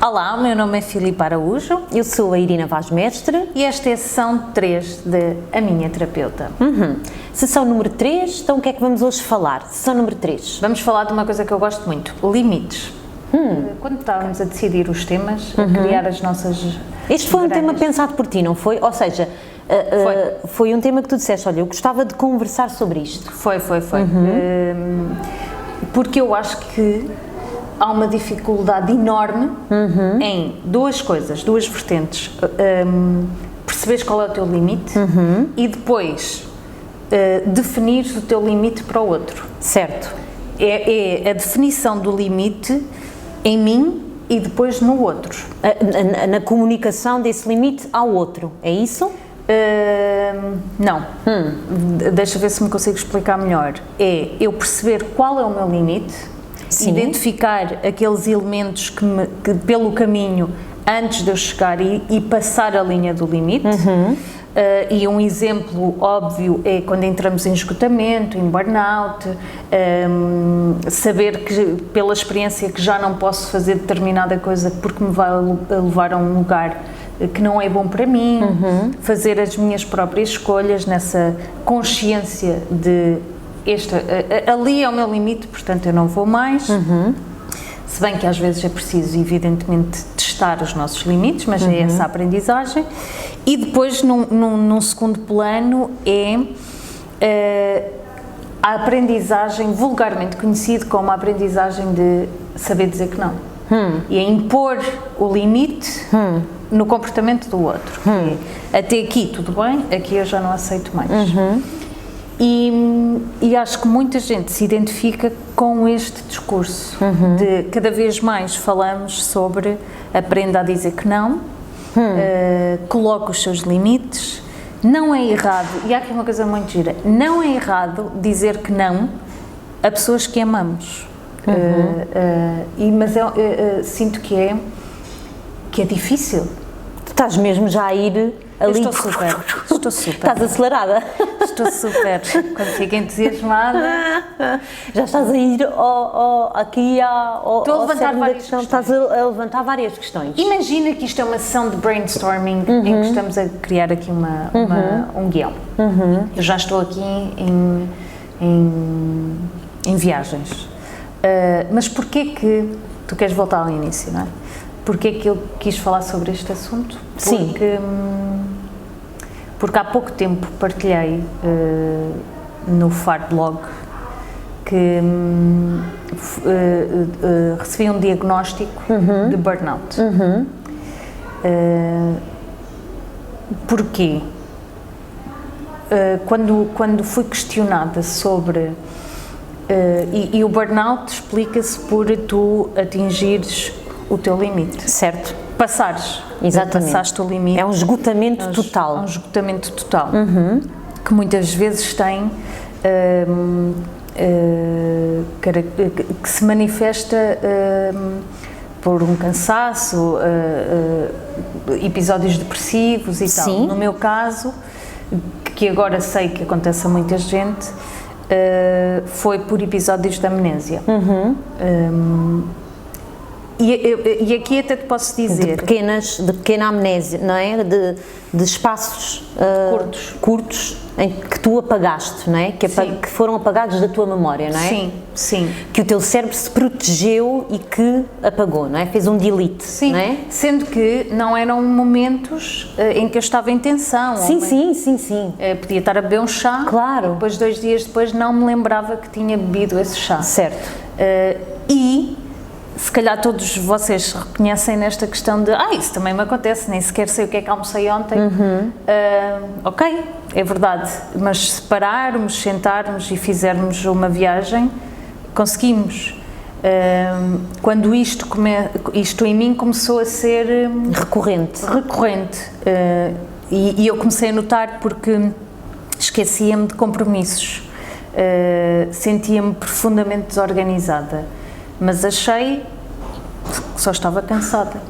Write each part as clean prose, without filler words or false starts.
Olá, o meu nome é Filipe Araújo. Eu sou a Irina Vaz Mestre. E esta é a sessão 3 de A Minha Terapeuta. Sessão número 3, então o que é que vamos hoje falar? Sessão número 3. Vamos falar de uma coisa que eu gosto muito, limites. Quando estávamos a decidir os temas, a criar as nossas... Este foi um tema pensado por ti, não foi? Ou seja, foi um tema que tu disseste, olha, eu gostava de conversar sobre isto. Foi. Porque eu acho que há uma dificuldade enorme em duas coisas, duas vertentes. Perceberes qual é o teu limite e depois definir o teu limite para o outro. Certo. É a definição do limite em mim e depois no outro. Na comunicação desse limite ao outro, é isso? Não. Deixa ver se me consigo explicar melhor. É eu perceber qual é o meu limite, identificar aqueles elementos que pelo caminho antes de eu chegar e passar a linha do limite. E um exemplo óbvio é quando entramos em esgotamento, em burnout, saber que pela experiência que já não posso fazer determinada coisa porque me vai levar a um lugar que não é bom para mim, fazer as minhas próprias escolhas nessa consciência de ali é o meu limite, portanto eu não vou mais. Se bem que às vezes é preciso, evidentemente, testar os nossos limites, mas é essa a aprendizagem. E depois, num segundo plano, é a aprendizagem vulgarmente conhecida como a aprendizagem de saber dizer que não. E é impor o limite no comportamento do outro. Até aqui tudo bem, aqui eu já não aceito mais. E acho que muita gente se identifica com este discurso de cada vez mais falamos sobre aprenda a dizer que não, coloca os seus limites, não é errado, e há aqui uma coisa muito gira, não é errado dizer que não a pessoas que amamos, mas eu sinto que é difícil. Tu estás mesmo já a ir ali. Estou super. Estás acelerada. Estou super. Quando fico entusiasmada. Já estás a ir aqui ao Estou a levantar várias questões. Estás a levantar várias questões. Imagina que isto é uma sessão de brainstorming em que estamos a criar aqui um guião. Eu já estou aqui em viagens. Mas porquê que tu queres voltar ao início, não é? Porquê que eu quis falar sobre este assunto? Porque há pouco tempo partilhei no Farblog que recebi um diagnóstico de burnout. Porquê? Quando fui questionada sobre... E o burnout explica-se por tu atingires o teu limite. Certo. Passares. Exatamente. Passaste o limite. É um esgotamento total. É um esgotamento total. Que muitas vezes tem... que se manifesta por um cansaço, episódios depressivos e tal. No meu caso, que agora sei que acontece a muita gente, foi por episódios de amnésia. E aqui até te posso dizer... De pequena amnésia, não é? De espaços curtos em que tu apagaste, não é? Que foram apagados da tua memória, não é? Sim. Que o teu cérebro se protegeu e que apagou, não é? Fez um delete, não é? Sendo que não eram momentos em que eu estava em tensão. Sim. Podia estar a beber um chá. Claro. Depois, 2 dias depois, não me lembrava que tinha bebido esse chá. Certo. E... se calhar todos vocês reconhecem nesta questão de isso também me acontece, nem sequer sei o que é que almocei ontem. Ok, é verdade, mas se pararmos, sentarmos e fizermos uma viagem, conseguimos. Quando isto em mim começou a ser recorrente. E eu comecei a notar porque esquecia-me de compromissos, sentia-me profundamente desorganizada. Mas achei que só estava cansada.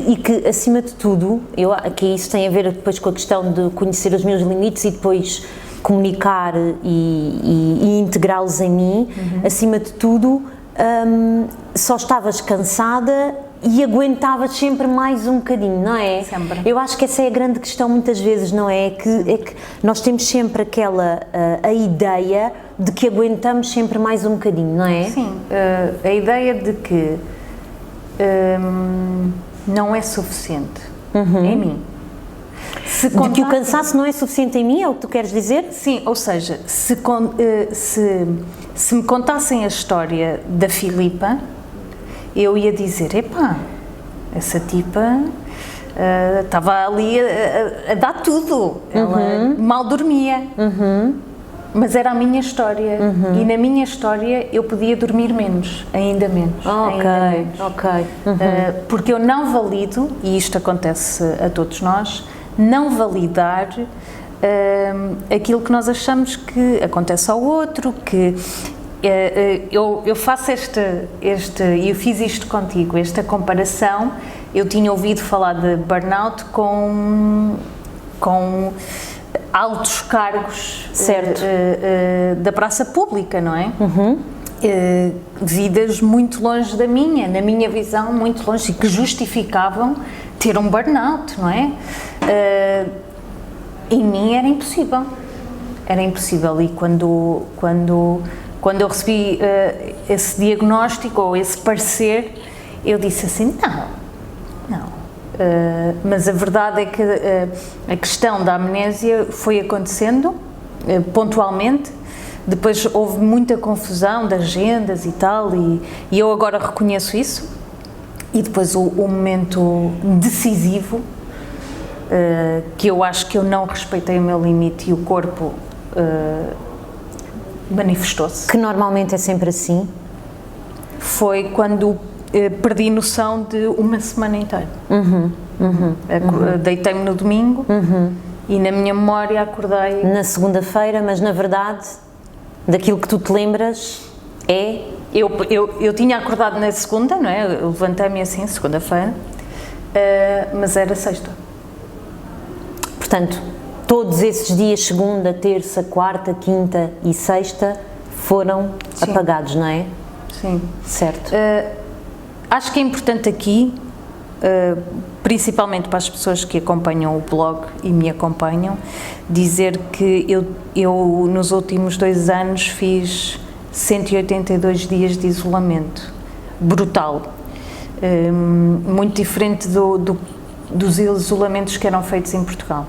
E que, acima de tudo, que isso tem a ver depois com a questão de conhecer os meus limites e depois comunicar e integrá-los em mim, acima de tudo, só estavas cansada e aguentavas sempre mais um bocadinho, não é? Sempre. Eu acho que essa é a grande questão muitas vezes, não é? É que nós temos sempre aquela a ideia de que aguentamos sempre mais um bocadinho, não é? Sim, a ideia de que não é suficiente em mim. De que o cansaço não é suficiente em mim, é o que tu queres dizer? Sim, ou seja, se me contassem a história da Filipa, eu ia dizer, epá, essa tipa estava ali a dar tudo, ela mal dormia, mas era a minha história, e na minha história eu podia dormir menos, ainda menos. Porque eu não valido, e isto acontece a todos nós, não validar aquilo que nós achamos que acontece ao outro, que eu faço eu fiz isto contigo, esta comparação. Eu tinha ouvido falar de burnout com altos cargos, certo, da praça pública, não é? Vidas muito longe da minha, na minha visão, muito longe, e que justificavam ter um burnout, não é? Em mim era impossível, e quando eu recebi esse diagnóstico ou esse parecer, eu disse assim, não, mas a verdade é que a questão da amnésia foi acontecendo pontualmente. Depois houve muita confusão de agendas e tal, e eu agora reconheço isso. E depois o momento decisivo, que eu acho que eu não respeitei o meu limite e o corpo manifestou-se. Que normalmente é sempre assim? Foi quando perdi noção de uma semana inteira. Deitei-me no domingo e na minha memória acordei... Na segunda-feira, mas na verdade, daquilo que tu te lembras é... Eu tinha acordado na segunda, não é? Eu levantei-me assim, segunda-feira, mas era sexta. Portanto, todos esses dias, segunda, terça, quarta, quinta e sexta, foram apagados, não é? Sim. Certo. Acho que é importante aqui, principalmente para as pessoas que acompanham o blog e me acompanham, dizer que eu nos últimos 2 anos fiz 182 dias de isolamento, brutal, muito diferente dos isolamentos que eram feitos em Portugal,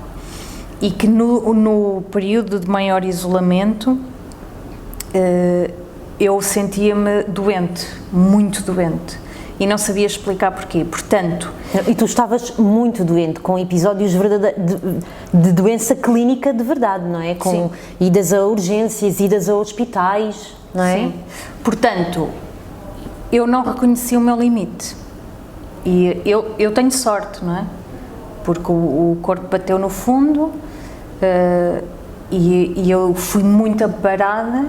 e que no período de maior isolamento eu sentia-me doente, muito doente, e não sabia explicar porquê. Portanto... E tu estavas muito doente, com episódios de doença clínica de verdade, não é? Com idas a urgências, idas a hospitais, não é? Sim. Portanto, eu não reconheci o meu limite. E eu tenho sorte, não é? Porque o corpo bateu no fundo, e eu fui muito abarada,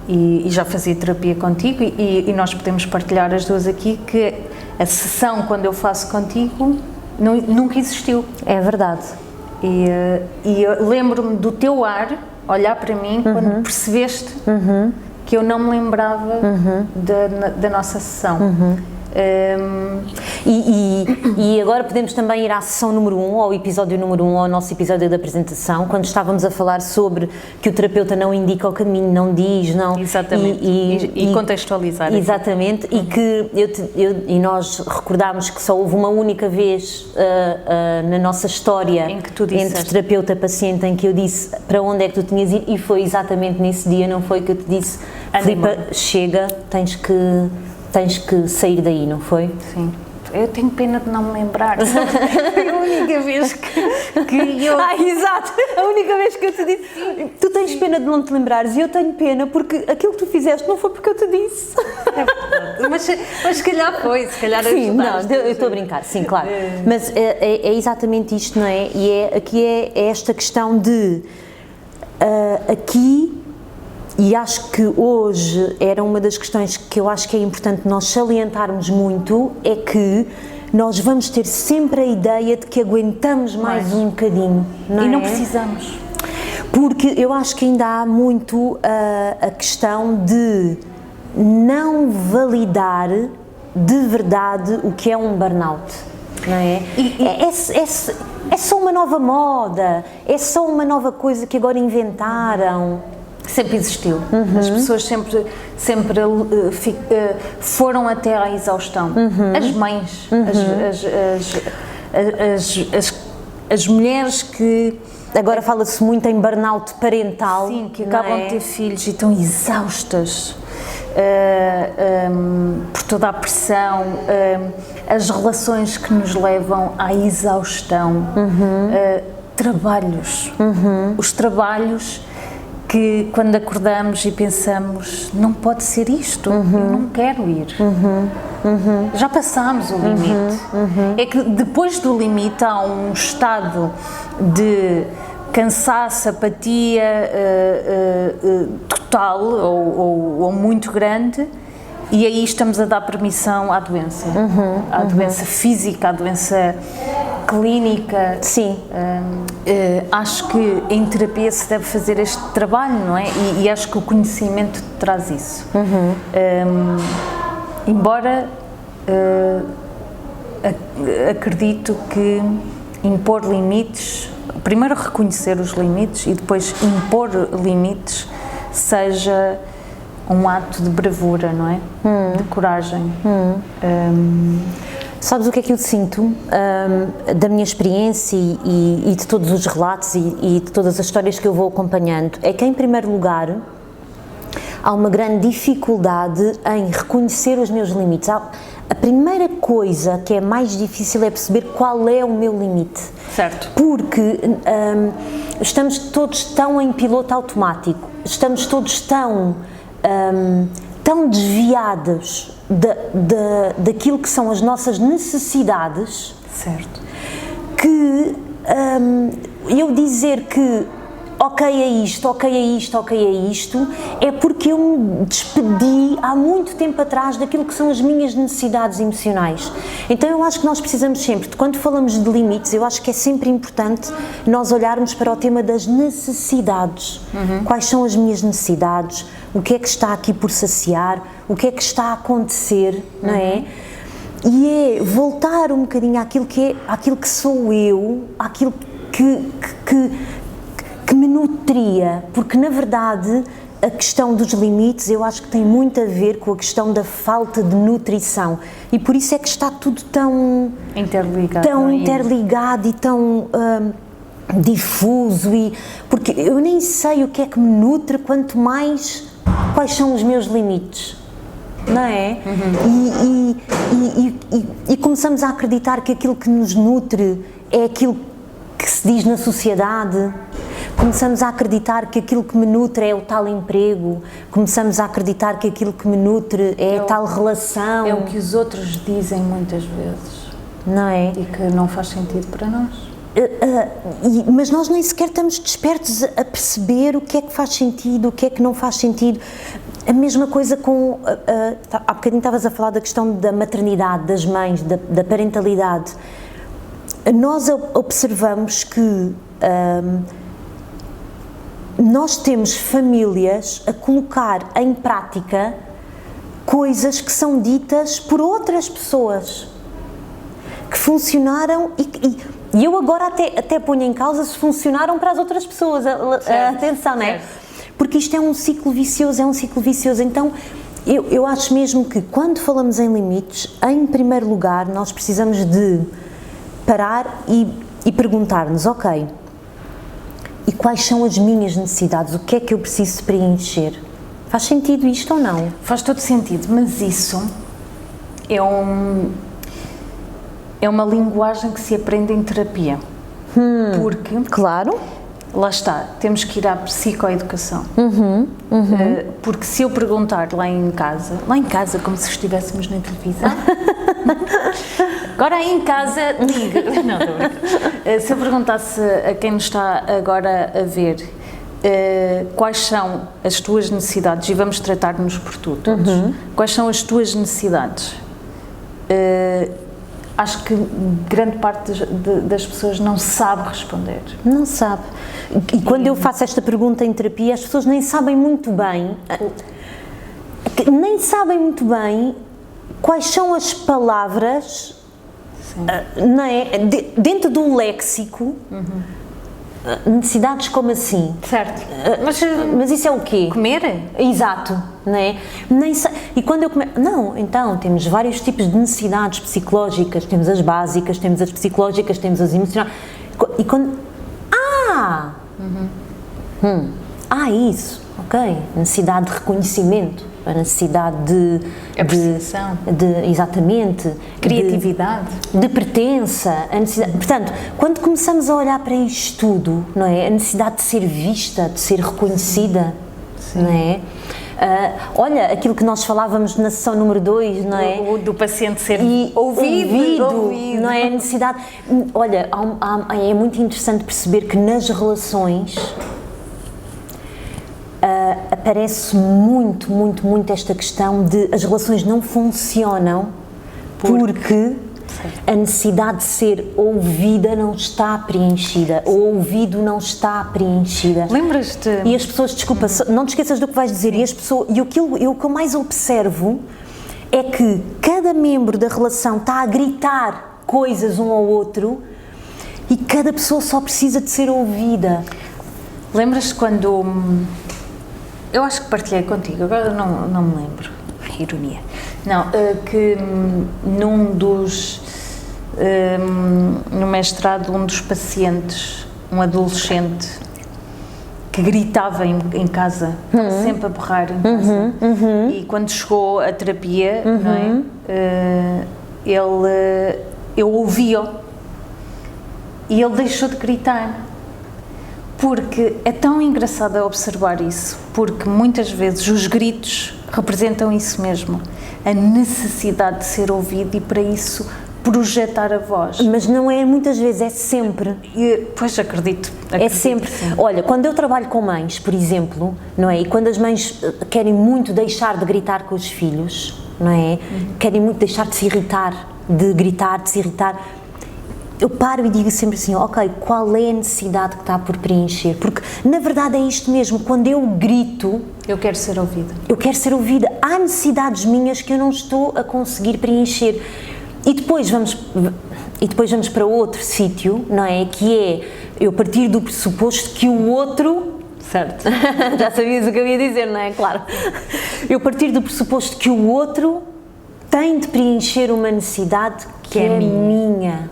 e já fazia terapia contigo, e nós podemos partilhar as duas aqui, que a sessão, quando eu faço contigo, nunca existiu. É verdade. E eu lembro-me do teu ar, olhar para mim, quando percebeste que eu não me lembrava da nossa sessão. E agora podemos também ir à sessão número 1, ao episódio número 1, ao nosso episódio da apresentação, quando estávamos a falar sobre que o terapeuta não indica o caminho, não diz, não... Exatamente, e contextualizar. Exatamente, e que e nós recordámos que só houve uma única vez na nossa história em que tu entre terapeuta e paciente em que eu disse para onde é que tu tinhas ido, e foi exatamente nesse dia, não foi, que eu te disse, Filipa, chega, tens que sair daí, não foi? Sim. Eu tenho pena de não me lembrar. Foi a única vez que eu... Exato! A única vez que eu te disse. Tu tens pena de não te lembrares, e eu tenho pena porque aquilo que tu fizeste não foi porque eu te disse. Mas se calhar foi, se calhar sim, não, eu estou a brincar, sim, claro. Mas é exatamente isto, não é? E aqui é esta questão de... aqui... E acho que hoje era uma das questões que eu acho que é importante nós salientarmos muito, é que nós vamos ter sempre a ideia de que aguentamos mais um bocadinho, não é? E não precisamos. Porque eu acho que ainda há muito a questão de não validar de verdade o que é um burnout, não é? É só uma nova moda, é só uma nova coisa que agora inventaram. Sempre existiu. As pessoas sempre foram até à exaustão. As mães, as mulheres que... Agora fala-se muito em burnout parental. Sim, que acabam de ter filhos e estão exaustas por toda a pressão, as relações que nos levam à exaustão, trabalhos, os trabalhos que quando acordamos e pensamos, não pode ser isto, eu não quero ir. Já passámos o limite. É que depois do limite há um estado de cansaço, apatia total ou muito grande, e aí estamos a dar permissão à doença, à doença física, à doença clínica. Sim. Acho que em terapia se deve fazer este trabalho, não é? E acho que o conhecimento traz isso. Embora acredito que impor limites, primeiro reconhecer os limites e depois impor limites, seja um ato de bravura, não é? De coragem. Sabes o que é que eu sinto da minha experiência e de todos os relatos e de todas as histórias que eu vou acompanhando? É que, em primeiro lugar, há uma grande dificuldade em reconhecer os meus limites. A primeira coisa que é mais difícil é perceber qual é o meu limite. Certo. Porque estamos todos tão em piloto automático, estamos todos tão desviados daquilo que são as nossas necessidades. Certo. Que eu dizer que ok é isto, ok é isto, ok é isto, é porque eu me despedi há muito tempo atrás daquilo que são as minhas necessidades emocionais. Então eu acho que nós precisamos sempre, quando falamos de limites, eu acho que é sempre importante nós olharmos para o tema das necessidades. Quais são as minhas necessidades? O que é que está aqui por saciar? O que é que está a acontecer, não é? E é voltar um bocadinho àquilo que sou eu, àquilo que me nutria, porque na verdade a questão dos limites eu acho que tem muito a ver com a questão da falta de nutrição, e por isso é que está tudo tão interligado e tão difuso, porque eu nem sei o que é que me nutre, quanto mais quais são os meus limites, não é? E começamos a acreditar que aquilo que nos nutre é aquilo que se diz na sociedade. Começamos a acreditar que aquilo que me nutre é o tal emprego, começamos a acreditar que aquilo que me nutre é a tal relação. É o que os outros dizem muitas vezes, não é? E que não faz sentido para nós. Mas nós nem sequer estamos despertos a perceber o que é que faz sentido, o que é que não faz sentido. A mesma coisa com... há bocadinho estavas a falar da questão da maternidade, das mães, da parentalidade. Nós observamos que nós temos famílias a colocar em prática coisas que são ditas por outras pessoas, que funcionaram e eu agora até ponho em causa se funcionaram para as outras pessoas. Atenção, não é? Porque isto é um ciclo vicioso, então eu acho mesmo que quando falamos em limites, em primeiro lugar nós precisamos de parar e perguntar-nos, ok, e quais são as minhas necessidades? O que é que eu preciso preencher? Faz sentido isto ou não? Faz todo sentido, mas isso é uma linguagem que se aprende em terapia. Porque, claro, lá está, temos que ir à psicoeducação. Porque se eu perguntar lá em casa, como se estivéssemos na televisão, agora aí em casa, diga, não, se eu perguntasse a quem nos está agora a ver quais são as tuas necessidades, e vamos tratar-nos por tu todos, quais são as tuas necessidades, acho que grande parte das pessoas não sabe responder. Não sabe. E quando eu faço esta pergunta em terapia, as pessoas nem sabem muito bem quais são as palavras, não é? Dentro do léxico, necessidades como assim? Certo. Mas isso é o quê? Comer? Exato, não é? Nem sei. E quando eu começo... Não, então, temos vários tipos de necessidades psicológicas, temos as básicas, temos as psicológicas, temos as emocionais. E quando... isso, ok. Necessidade de reconhecimento, a necessidade de... Apreciação. Exatamente. Criatividade. De pertença, a necessidade... Portanto, quando começamos a olhar para isto tudo, não é? A necessidade de ser vista, de ser reconhecida, não é? Olha, aquilo que nós falávamos na sessão número 2, não é? Do paciente ser ouvido, não é? A necessidade... Olha, é muito interessante perceber que nas relações aparece muito esta questão de as relações não funcionam porque a necessidade de ser ouvida não está preenchida, o ouvido não está preenchida. Lembras-te? E as pessoas, desculpa, não te esqueças do que vais dizer, e as pessoas, o que eu mais observo é que cada membro da relação está a gritar coisas um ao outro e cada pessoa só precisa de ser ouvida. Lembras-te quando... Eu acho que partilhei contigo, agora não me lembro. Ironia. Não, que no mestrado, um dos pacientes, um adolescente, que gritava em casa, estava sempre a berrar em casa, e quando chegou à terapia, não é? Eu ouvi-o, e ele deixou de gritar. Porque é tão engraçado observar isso, porque muitas vezes os gritos representam isso mesmo, a necessidade de ser ouvido e para isso projetar a voz. Mas não é muitas vezes, é sempre. Pois acredito É sempre. Sim. Olha, quando eu trabalho com mães, por exemplo, não é? E quando as mães querem muito deixar de gritar com os filhos, não é? Querem muito deixar de se irritar, de se irritar. Eu paro e digo sempre assim, ok, qual é a necessidade que está por preencher? Porque, na verdade, é isto mesmo, quando eu grito... Eu quero ser ouvida. Eu quero ser ouvida. Há necessidades minhas que eu não estou a conseguir preencher. E depois vamos para outro sítio, não é? Que é eu partir do pressuposto que o outro... Certo. Já sabias o que eu ia dizer, não é? Claro. Eu partir do pressuposto que o outro tem de preencher uma necessidade que é minha.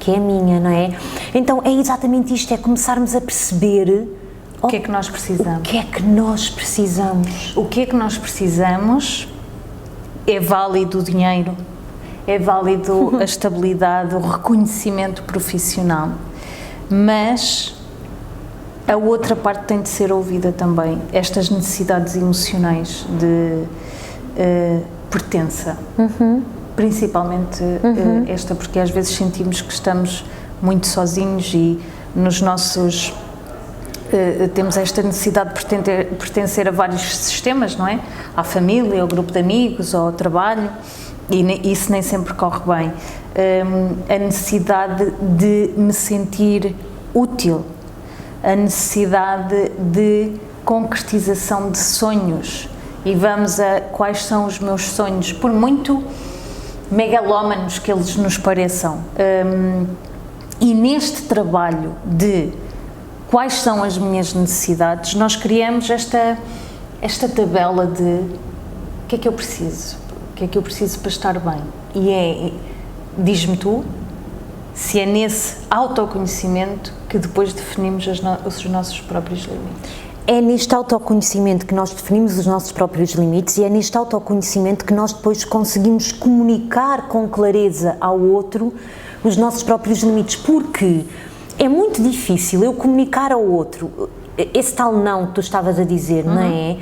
Que é minha, não é? Então é exatamente isto, é começarmos a perceber o que é que nós precisamos. O que é que nós precisamos? O que é que nós precisamos? É válido o dinheiro, é válido a estabilidade, o reconhecimento profissional, mas a outra parte tem de ser ouvida também, estas necessidades emocionais de pertença. Principalmente esta, porque às vezes sentimos que estamos muito sozinhos e nos nossos... temos esta necessidade de pertencer a vários sistemas, não é? À família, ao grupo de amigos, ao trabalho, e isso nem sempre corre bem. A necessidade de me sentir útil, a necessidade de concretização de sonhos, e vamos a quais são os meus sonhos, por muito megalómanos que eles nos pareçam, e neste trabalho de quais são as minhas necessidades, nós criamos esta tabela de o que é que eu preciso, o que é que eu preciso para estar bem, e diz-me tu, se é nesse autoconhecimento que depois definimos os nossos próprios limites. É neste autoconhecimento que nós definimos os nossos próprios limites e é neste autoconhecimento que nós depois conseguimos comunicar com clareza ao outro os nossos próprios limites, porque é muito difícil eu comunicar ao outro esse tal não que tu estavas a dizer, não é?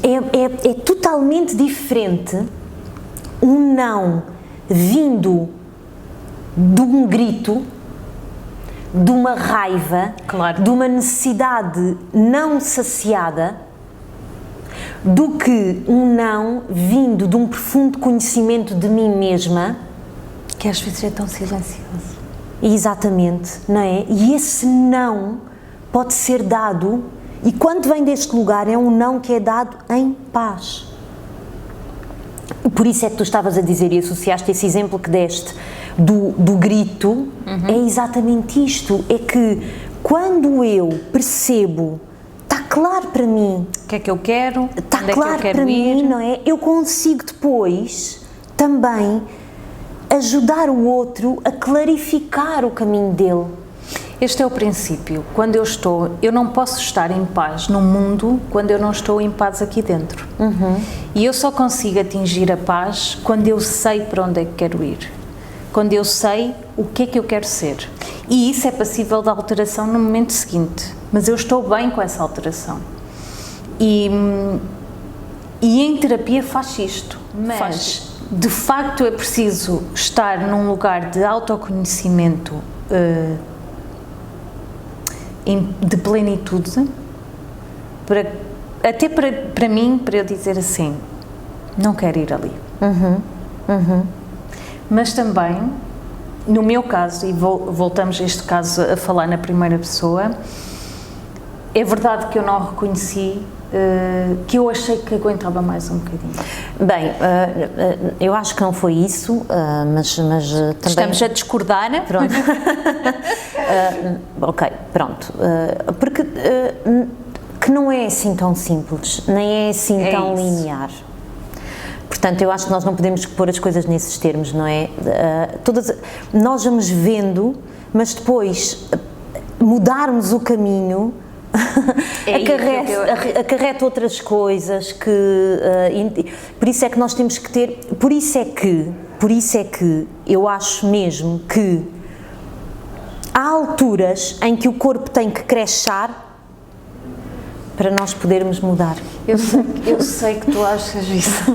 É totalmente diferente um não vindo de um grito, de uma raiva, claro, de uma necessidade não saciada, do que um não vindo de um profundo conhecimento de mim mesma, que às vezes é tão silencioso. Exatamente, não é? E esse não pode ser dado E quando vem deste lugar é um não que é dado em paz. Por isso é que tu estavas a dizer e associaste esse exemplo que deste do grito, é exatamente isto, é que quando eu percebo, está claro para mim, O que é que eu quero? está Onde claro é que eu quero para ir? mim, não é? Eu consigo depois também ajudar o outro a clarificar o caminho dele. Este é o princípio. Quando eu não posso estar em paz no mundo quando eu não estou em paz aqui dentro. E eu só consigo atingir a paz quando eu sei para onde é que quero ir. Quando eu sei o que é que eu quero ser. E isso é passível de alteração no momento seguinte. Mas eu estou bem com essa alteração. E em terapia faz isto. Mas, de facto, é preciso estar num lugar de autoconhecimento de plenitude, até para mim, para eu dizer assim, não quero ir ali. Mas também, no meu caso, e voltamos a este caso a falar na primeira pessoa, é verdade que eu não reconheci, que eu achei que aguentava mais um bocadinho. Bem, eu acho que não foi isso, mas também... Estamos a discordar. Pronto. Ok, pronto. Porque que não é assim tão simples, nem é assim tão linear. Portanto, eu acho que nós não podemos pôr as coisas nesses termos, não é? Nós vamos vendo, mas depois mudarmos o caminho acarreta outras coisas por isso é que nós temos que ter, por isso é que eu acho mesmo que há alturas em que o corpo tem que crescer para nós podermos mudar. Eu sei que tu achas isso.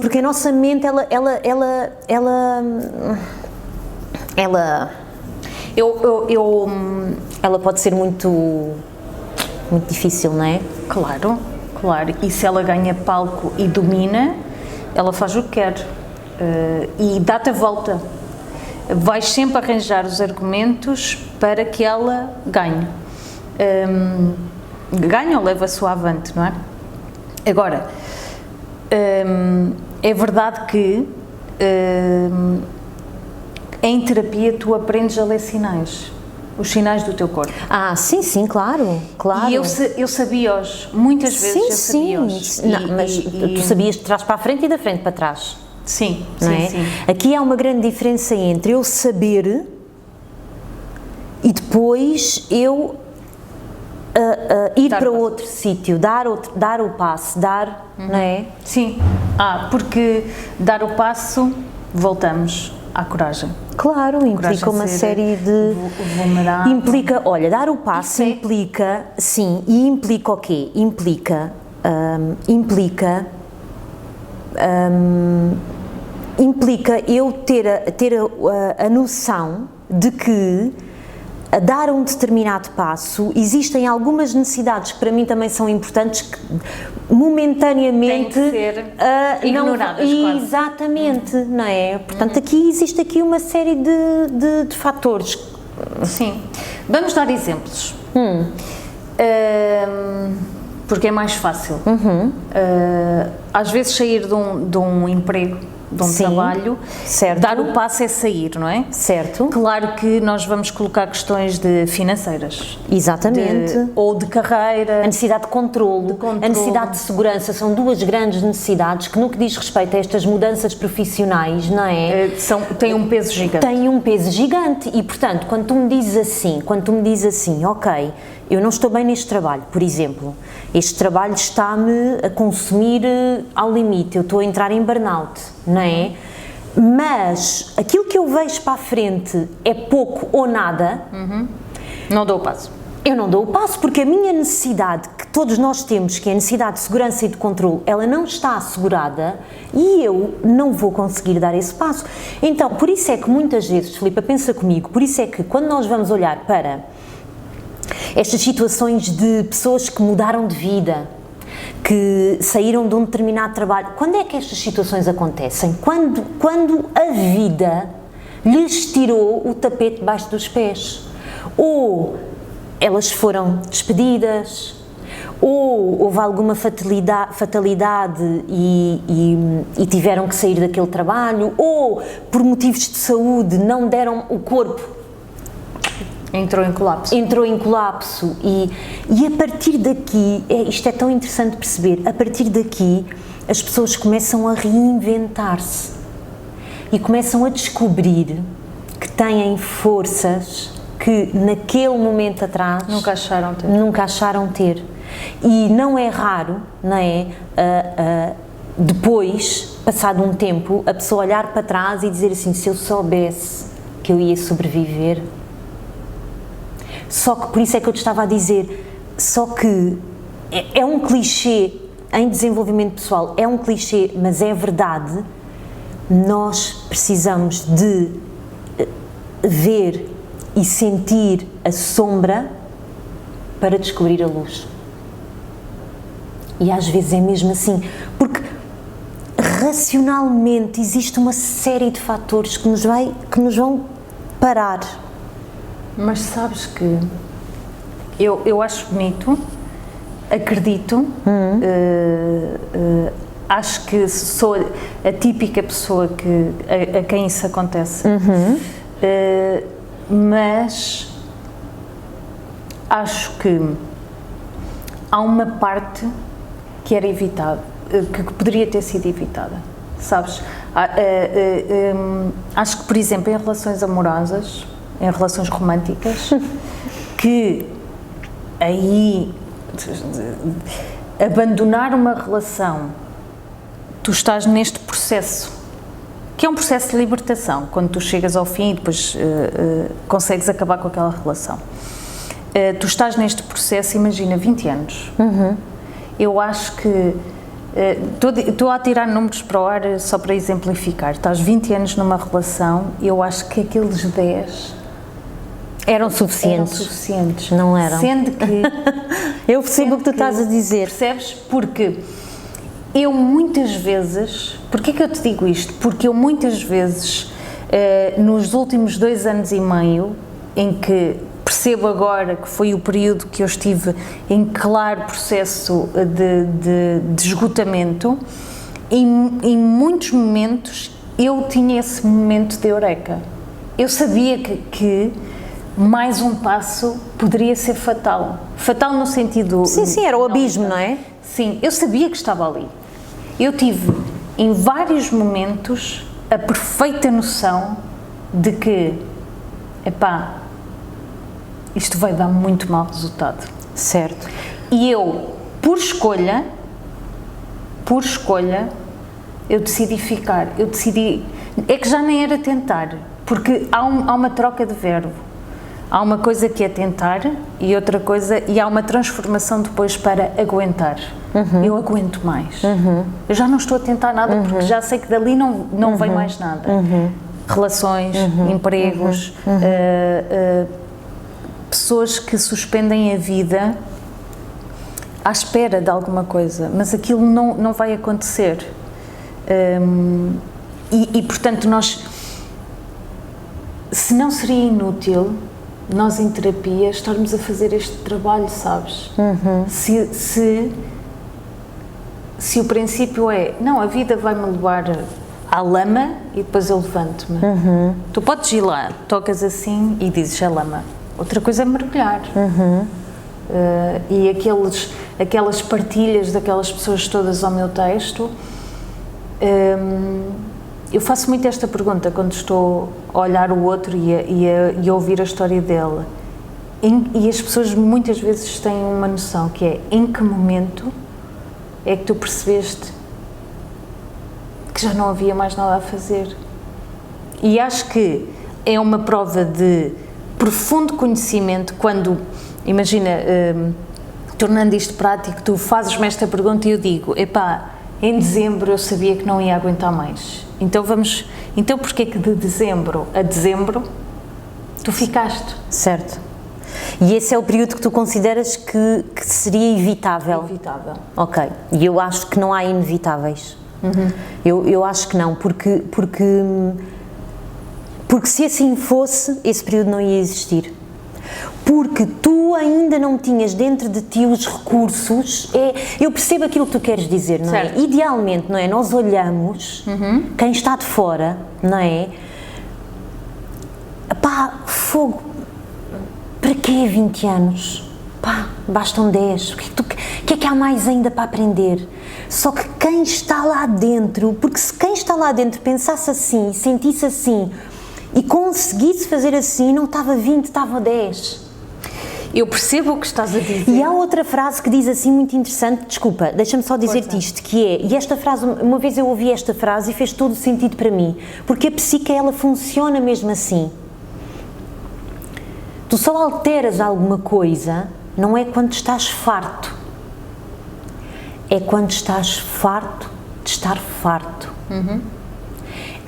Porque a nossa mente, ela pode ser muito difícil, não é? Claro. E se ela ganha palco e domina, ela faz o que quer. E dá-te a volta. Vais sempre arranjar os argumentos para que ela ganhe. Ganha ou leva-se avante, não é? Agora, é verdade que em terapia tu aprendes a ler sinais. Os sinais do teu corpo. Sim, claro. E eu sabia-os, muitas vezes eu sabia-os. Mas tu sabias de trás para a frente e da frente para trás. Sim. Aqui há uma grande diferença entre eu saber e depois eu ir para outro sítio, dar o passo, não é? Sim. Porque dar o passo, voltamos à coragem. Claro, implica uma série de... vulnerável. Implica, olha, dar o passo implica, sim, e implica o quê? Implica eu ter a noção de que a dar um determinado passo, existem algumas necessidades que para mim também são importantes, que momentaneamente têm que ser ignoradas, quase. Exatamente, não é? Portanto, existe aqui uma série de fatores. Sim. Vamos dar exemplos. Porque é mais fácil. Às vezes sair de um emprego, de um trabalho, certo. Dar o passo é sair, não é? Certo. Claro que nós vamos colocar questões financeiras. Exatamente. Ou de carreira. A necessidade de controlo, a necessidade de segurança, são duas grandes necessidades que no que diz respeito a estas mudanças profissionais, não é? Têm um peso gigante. Têm um peso gigante e, portanto, quando tu me dizes assim, ok, eu não estou bem neste trabalho, por exemplo, este trabalho está-me a consumir ao limite, eu estou a entrar em burnout, não é? Mas aquilo que eu vejo para a frente é pouco ou nada. Não dou o passo. Eu não dou o passo porque a minha necessidade, que todos nós temos, que é a necessidade de segurança e de controle, ela não está assegurada e eu não vou conseguir dar esse passo. Então, por isso é que muitas vezes, Filipa, pensa comigo, por isso é que quando nós vamos olhar para estas situações de pessoas que mudaram de vida, que saíram de um determinado trabalho, quando é que estas situações acontecem? Quando a vida lhes tirou o tapete debaixo dos pés. Ou elas foram despedidas, ou houve alguma fatalidade e tiveram que sair daquele trabalho, ou por motivos de saúde não deram o corpo. Entrou em colapso e a partir daqui, isto é tão interessante perceber, a partir daqui as pessoas começam a reinventar-se e começam a descobrir que têm forças que naquele momento atrás nunca acharam ter. E não é raro, não é? Depois, passado um tempo, a pessoa olhar para trás e dizer assim: se eu soubesse que eu ia sobreviver. Só que, por isso é que eu te estava a dizer, só que é um clichê em desenvolvimento pessoal, é um clichê, mas é verdade. Nós precisamos de ver e sentir a sombra para descobrir a luz. E às vezes é mesmo assim, porque racionalmente existe uma série de fatores que nos vão parar. Mas sabes que eu acho bonito, acredito, acho que sou a típica pessoa a quem isso acontece, mas acho que há uma parte que era evitada, que poderia ter sido evitada, sabes? Acho que, por exemplo, em relações amorosas, em relações românticas, que aí abandonar uma relação, tu estás neste processo, que é um processo de libertação, quando tu chegas ao fim e depois consegues acabar com aquela relação. Tu estás neste processo, imagina, 20 anos. Eu acho que estou a tirar números para o ar só para exemplificar. Estás 20 anos numa relação, eu acho que aqueles 10 eram suficientes. Não eram. Sendo que eu percebo o que tu estás a dizer. Percebes? Porque eu muitas vezes, porquê é que eu te digo isto? Porque eu muitas vezes, nos últimos 2 anos e meio, em que percebo agora que foi o período que eu estive em claro processo de esgotamento, em muitos momentos eu tinha esse momento de eureka. Eu sabia que mais um passo poderia ser fatal. Fatal no sentido... Sim, era o abismo, não é? Sim, eu sabia que estava ali. Eu tive, em vários momentos, a perfeita noção de que, epá, isto vai dar muito mau resultado. Certo. E eu, por escolha, eu decidi ficar. É que já nem era tentar, porque há uma troca de verbo. Há uma coisa que é tentar e outra coisa, e há uma transformação depois para aguentar. Eu aguento mais. Eu já não estou a tentar nada porque já sei que dali não vem mais nada. Relações, empregos, pessoas que suspendem a vida à espera de alguma coisa, mas aquilo não vai acontecer. E portanto, se não seria inútil nós em terapia estarmos a fazer este trabalho, sabes? Se o princípio é, não, a vida vai-me levar à lama e depois eu levanto-me. Tu podes ir lá, tocas assim e dizes a lama. Outra coisa é mergulhar. E aquelas partilhas daquelas pessoas todas ao meu texto, eu faço muito esta pergunta quando estou a olhar o outro e a ouvir a história dele. E as pessoas muitas vezes têm uma noção que é: em que momento é que tu percebeste que já não havia mais nada a fazer? E acho que é uma prova de profundo conhecimento quando, imagina, tornando isto prático, tu fazes-me esta pergunta e eu digo: epá, em dezembro eu sabia que não ia aguentar mais. Então porquê que de dezembro a dezembro tu ficaste? Certo. E esse é o período que tu consideras que seria evitável? Evitável. Ok. E eu acho que não há inevitáveis. Eu acho que não, porque se assim fosse, esse período não ia existir. porque tu ainda não tinhas dentro de ti os recursos. Eu percebo aquilo que tu queres dizer, não é? Certo. Idealmente, não é? Nós olhamos, quem está de fora, não é? Pá, fogo, para quê 20 anos? Pá, bastam 10, o que é que há mais ainda para aprender? Só que quem está lá dentro, porque se quem está lá dentro pensasse assim, sentisse assim e conseguisse fazer assim, não estava 20, estava 10. Eu percebo o que estás a dizer. E há outra frase que diz assim muito interessante, desculpa, deixa-me só dizer-te isto, que é, e esta frase, uma vez eu ouvi esta frase e fez todo o sentido para mim, porque a psique ela funciona mesmo assim. Tu só alteras alguma coisa, não é quando estás farto, é quando estás farto de estar farto.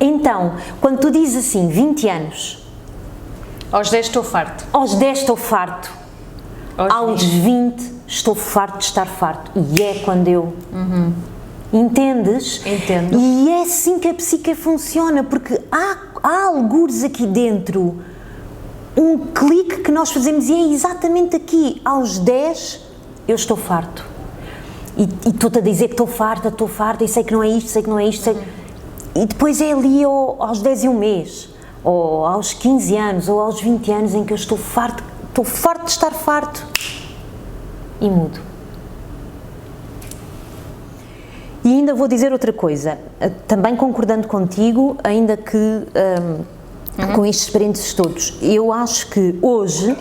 Então, quando tu dizes assim, 20 anos, Aos 10 estou farto. aos 10 estou farto, aos 20 estou farto de estar farto, e é quando eu... Entendes? Entendo. E é assim que a psique funciona, porque há algures aqui dentro, um clique que nós fazemos, e é exatamente aqui, aos 10 eu estou farto. E estou-te a dizer que estou farta, e sei que não é isto, sei... E depois é ali aos 10 e um mês, ou aos 15 anos, ou aos 20 anos, em que eu estou farto de estar farto, e mudo. E ainda vou dizer outra coisa, também concordando contigo, ainda que com estes parênteses todos, eu acho que hoje,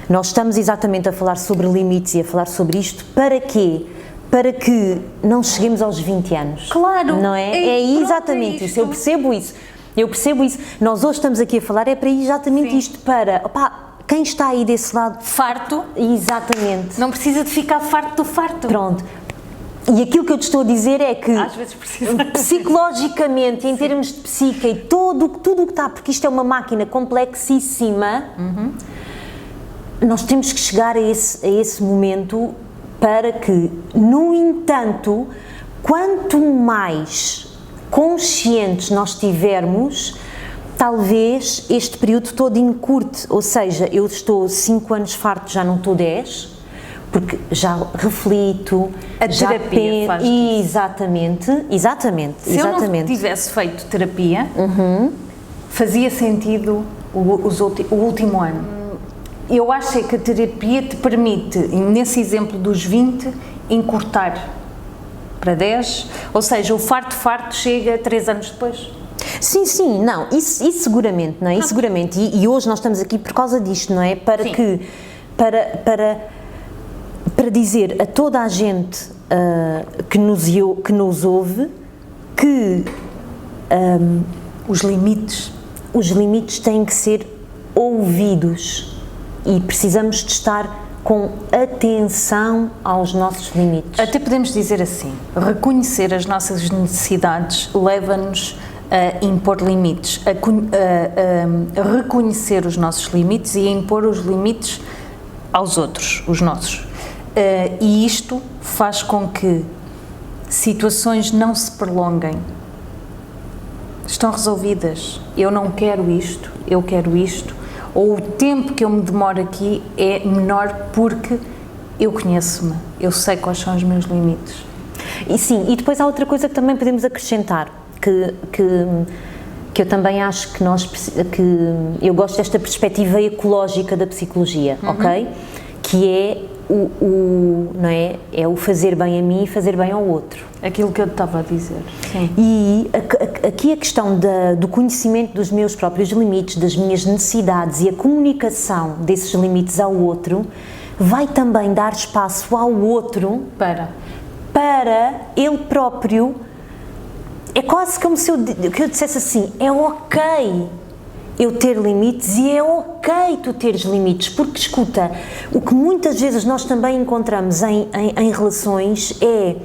nós estamos exatamente a falar sobre limites e a falar sobre isto, para quê? Para que não cheguemos aos 20 anos. Claro! Não é? É exatamente isso, eu percebo isso. Nós hoje estamos aqui a falar é para exatamente isto, para, opá, quem está aí desse lado... Farto. Exatamente. Não precisa de ficar farto do farto. Pronto. E aquilo que eu te estou a dizer é que, Às vezes precisa. psicologicamente, em termos de psique e tudo o que está, porque isto é uma máquina complexíssima, nós temos que chegar a esse momento para que, no entanto, quanto mais conscientes nós tivermos, talvez este período todo encurte, ou seja, eu estou 5 anos farto, já não estou 10, porque já reflito, A terapia faz Exatamente. Se eu não tivesse feito terapia, fazia sentido o último ano. Eu acho é que a terapia te permite, nesse exemplo dos 20, encurtar para 10, ou seja, o farto chega 3 anos depois. Sim, não, isso seguramente, não é? Isso seguramente, e hoje nós estamos aqui por causa disto, não é? Para que, para dizer a toda a gente que nos ouve que Os limites têm que ser ouvidos e precisamos de estar com atenção aos nossos limites. Até podemos dizer assim, reconhecer as nossas necessidades leva-nos a impor limites, a reconhecer os nossos limites e a impor os limites aos outros, os nossos. E isto faz com que situações não se prolonguem. Estão resolvidas. Eu não quero isto, eu quero isto. Ou o tempo que eu me demoro aqui é menor porque eu conheço-me, eu sei quais são os meus limites. E sim, e depois há outra coisa que também podemos acrescentar, que eu também acho que eu gosto desta perspectiva ecológica da psicologia, ok? Que é não é? É o fazer bem a mim e fazer bem ao outro. Aquilo que eu estava a dizer. Sim. E aqui a questão do conhecimento dos meus próprios limites, das minhas necessidades e a comunicação desses limites ao outro vai também dar espaço ao outro para ele próprio. É quase como se eu dissesse assim, é ok eu ter limites e é ok tu teres limites, porque escuta, o que muitas vezes nós também encontramos em relações é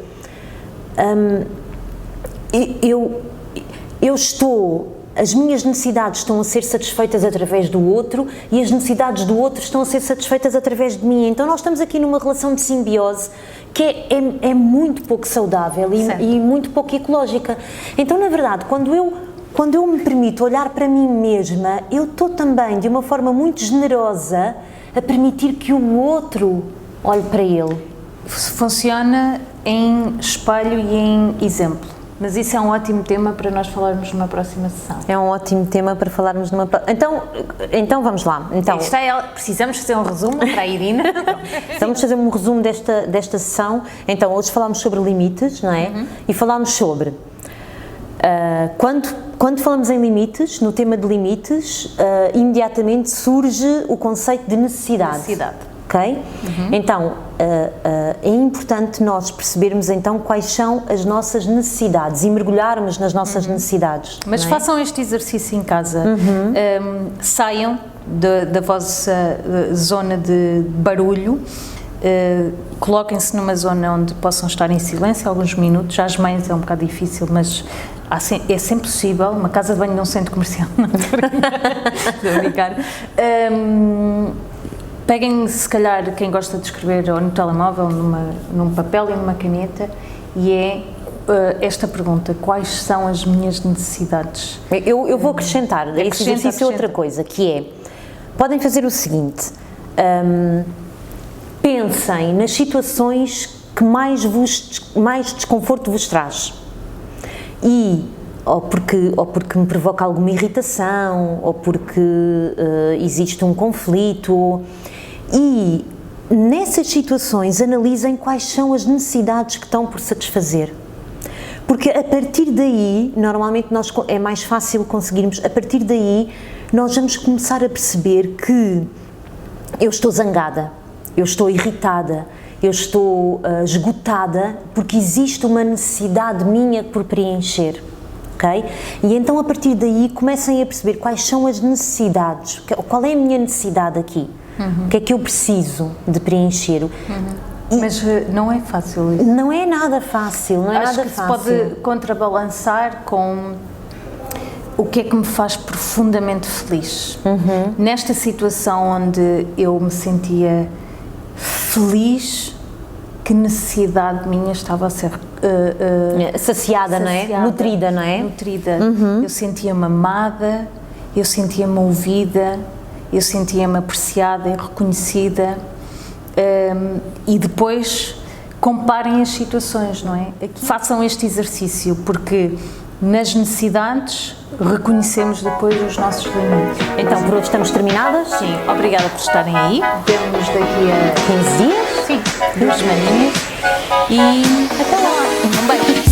as minhas necessidades estão a ser satisfeitas através do outro e as necessidades do outro estão a ser satisfeitas através de mim, então nós estamos aqui numa relação de simbiose que é muito pouco saudável e muito pouco ecológica. Então, na verdade, quando quando eu me permito olhar para mim mesma, eu estou também, de uma forma muito generosa, a permitir que o outro olhe para ele. Funciona em espelho e em exemplo. Mas isso é um ótimo tema para nós falarmos numa próxima sessão. É um ótimo tema para falarmos numa... Então vamos lá. Então, precisamos fazer um resumo para a Irina. Vamos fazer um resumo desta sessão. Então, hoje falámos sobre limites, não é? E falámos sobre... Quando falamos em limites, no tema de limites, imediatamente surge o conceito de necessidade. Ok? Então, é importante nós percebermos então quais são as nossas necessidades e mergulharmos nas nossas necessidades. Mas façam este exercício em casa. Saiam da vossa zona de barulho, coloquem-se numa zona onde possam estar em silêncio alguns minutos. Às mães é um bocado difícil, mas é sempre possível. Uma casa de banho num centro comercial, não estou a brincar. Peguem, se calhar, quem gosta de escrever ou no telemóvel, num papel e numa caneta, e esta pergunta: quais são as minhas necessidades? Eu vou acrescentar, esse exercício é outra coisa, que é, podem fazer o seguinte, pensem nas situações que mais desconforto vos traz, ou porque me provoca alguma irritação, ou porque existe um conflito, e nessas situações analisem quais são as necessidades que estão por satisfazer, porque a partir daí, normalmente é mais fácil conseguirmos, a partir daí nós vamos começar a perceber que eu estou zangada, eu estou irritada, eu estou esgotada, porque existe uma necessidade minha por preencher. Okay? E então a partir daí comecem a perceber quais são as necessidades, qual é a minha necessidade aqui, o que é que eu preciso de preencher. Mas não é fácil isso. Não é nada fácil, não é Acho nada que fácil. se pode contrabalançar com o que é que me faz profundamente feliz. Nesta situação onde eu me sentia feliz, que necessidade minha estava a ser saciada, não é? Nutrida, não é? Nutrida. Eu sentia-me amada, eu sentia-me ouvida, eu sentia-me apreciada e reconhecida. E depois comparem as situações, não é? Façam este exercício, porque nas necessidades reconhecemos depois os nossos limites. Então, por hoje estamos terminadas? Sim, obrigada por estarem aí. Vemo-nos daqui a 15 dias? Sim, 2 semaninhas. E até lá. Um beijo.